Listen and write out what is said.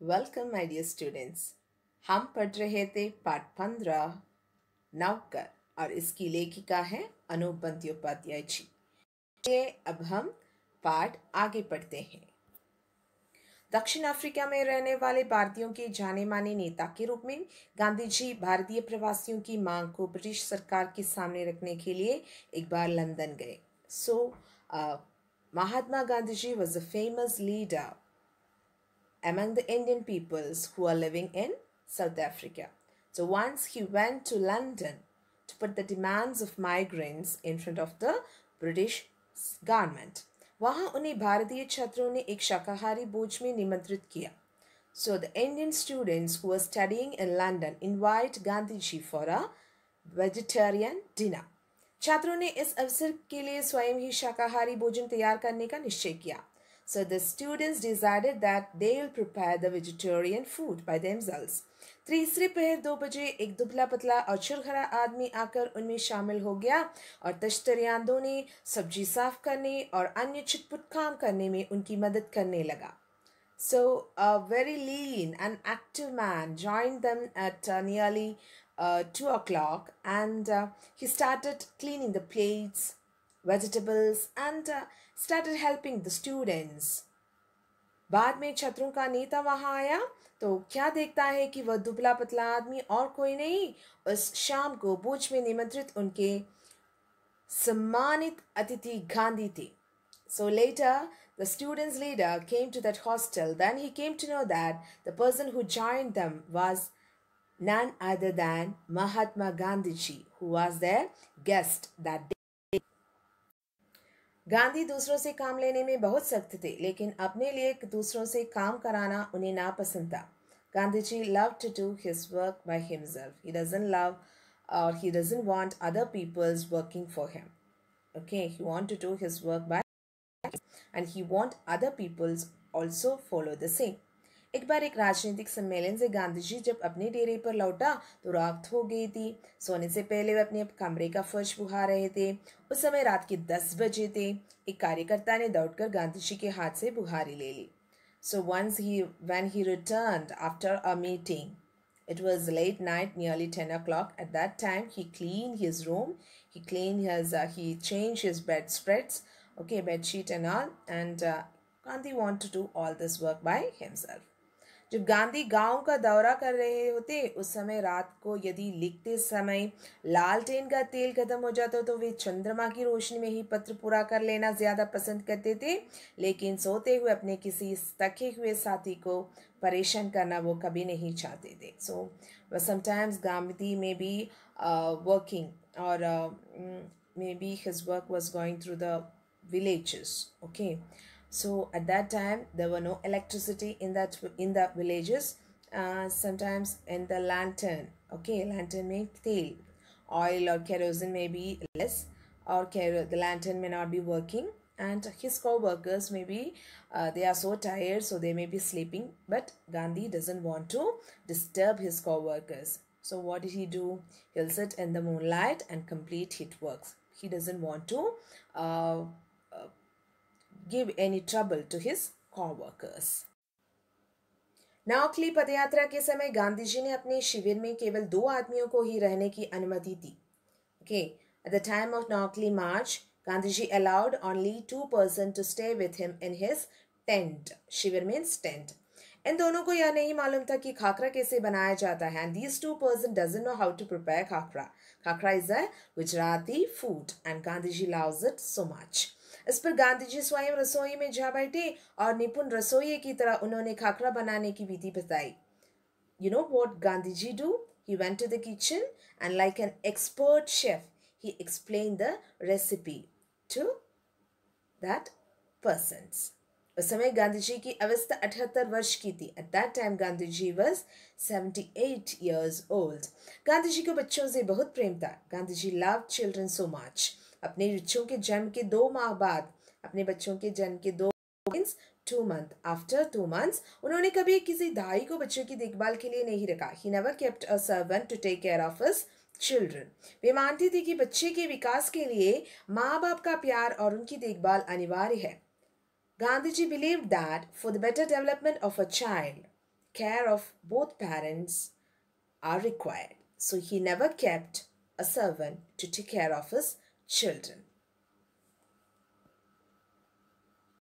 Welcome my dear students. हम पढ़ रहे थे पाठ 15 नौकर और इसकी लेखिका है अनूप बंद्योपाध्याय जी। ये अब हम पाठ आगे पढ़ते हैं। दक्षिण अफ्रीका में रहने वाले भारतीयों के जाने माने नेता के रूप में गांधी जी भारतीय प्रवासियों की मांग को ब्रिटिश सरकार के सामने रखने के लिए एक बार लंदन गए। Mahatma Gandhi ji was a famous leader among the Indian peoples who are living in South Africa. So once he went to London to put the demands of migrants in front of the British government. वहाँ उन्हें भारतीय छात्रों ने एक शाकाहारी भोज में निमंत्रित किया. So the Indian students who were studying in London invite Gandhi ji for a vegetarian dinner. छात्रों ने इस अवसर के लिए स्वयं ही शाकाहारी भोजन तैयार करने का निश्चय किया. So the students decided that they will prepare the vegetarian food by themselves. तीसरे पहर 2 बजे एक दुबला पतला और छुरखरा आदमी आकर उनमें शामिल हो गया और तश्तरियांदों ने सब्जी साफ करने और अन्य छिटपुट काम करने में उनकी मदद करने लगा. So a very lean and active man joined them at nearly 2 o'clock, and he started cleaning the plates, vegetables, and started helping the students. बाद में छात्रों का नेता वहां आया तो क्या देखता है कि वह दुबला पतला आदमी और कोई नहीं उस शाम को भोज में निमंत्रित उनके सम्मानित अतिथि गांधी थे. So later the students' leader came to that hostel. Then he came to know that the person who joined them was none other than Mahatma Gandhi ji, who was their guest that day. Gandhi दूसरों से काम लेने में बहुत सख्त थे, लेकिन अपने लिए दूसरों से काम कराना उन्हें नापसंद था. Gandhi ji loved to do his work by himself. He doesn't love or he doesn't want other people's working for him. Okay, he want to do his work by and he want other people's also follow the same. एक बार एक राजनीतिक सम्मेलन से गांधी जी जब अपने डेरे पर लौटा तो रात हो गई थी. सोने से पहले वे अपने कमरे का फर्श बुहा रहे थे. उस समय रात के 10 बजे थे. एक कार्यकर्ता ने दौड़कर गांधी जी के हाथ से बुहारी ले ली. So when he returned after a meeting, it was late night, nearly 10 o'clock. At that time, he cleaned his room. He changed his bedspreads, okay, bed sheet and all. And Gandhi wanted to do all this work by himself. जब गांधी गांव का दौरा कर रहे होते उस समय रात को यदि लिखते समय लालटेन का तेल खत्म हो जाता तो वे चंद्रमा की रोशनी में ही पत्र पूरा कर लेना ज़्यादा पसंद करते थे, लेकिन सोते हुए अपने किसी थके हुए साथी को परेशान करना वो कभी नहीं चाहते थे. So sometimes Gandhi may be working or maybe his work was going through the villages. Okay. So at that time there were no electricity in the villages. Sometimes in the lantern, okay, lantern may fail, oil or kerosene may be less, or the lantern may not be working, and his co-workers may be they are so tired, so they may be sleeping, but Gandhi doesn't want to disturb his co-workers. So what did he do? He'll sit in the moonlight and complete his works. He doesn't want to give any trouble to his co-workers. नौखली पदयात्रा के समय गांधी जी ने अपने शिविर में केवल 2 आदमियों को ही रहने की अनुमति दी. Okay, at the time of Nokli March, Gandhi ji allowed only 2 persons to stay with him in his tent. Shivir means tent. इन दोनों को यह नहीं मालूम था कि खाकरा कैसे बनाया जाता है. And these 2 persons doesn't know how to prepare khakhra. Khakra is a Gujarati food and Gandhi ji loves it so much. इस पर गांधी जी स्वयं रसोई में जा बैठे और निपुण रसोई की तरह उन्होंने खाकरा बनाने की विधि बताई. You know what Gandhi ji do? He went to the kitchen and like an expert chef, he explained the recipe to that persons. उस समय गांधी जी की अवस्था 78 वर्ष की थी. At that time Gandhi ji was 78 years old. Gandhi ji को बच्चों से बहुत प्रेम था. Gandhi ji loved children so much. अपने बच्चों के जन्म के 2 माह बाद, अपने बच्चों के जन्म के 2 means 2 months. After 2 months, उन्होंने कभी किसी दाई को बच्चों की देखभाल के लिए नहीं रखा. He never kept a servant to take care of his children. वे मानती थी कि बच्चे के विकास के लिए माँ बाप का प्यार और उनकी देखभाल अनिवार्य है. Gandhi ji believed that for the better development of a child, care of both parents are required. So he never kept a servant to take care of his children.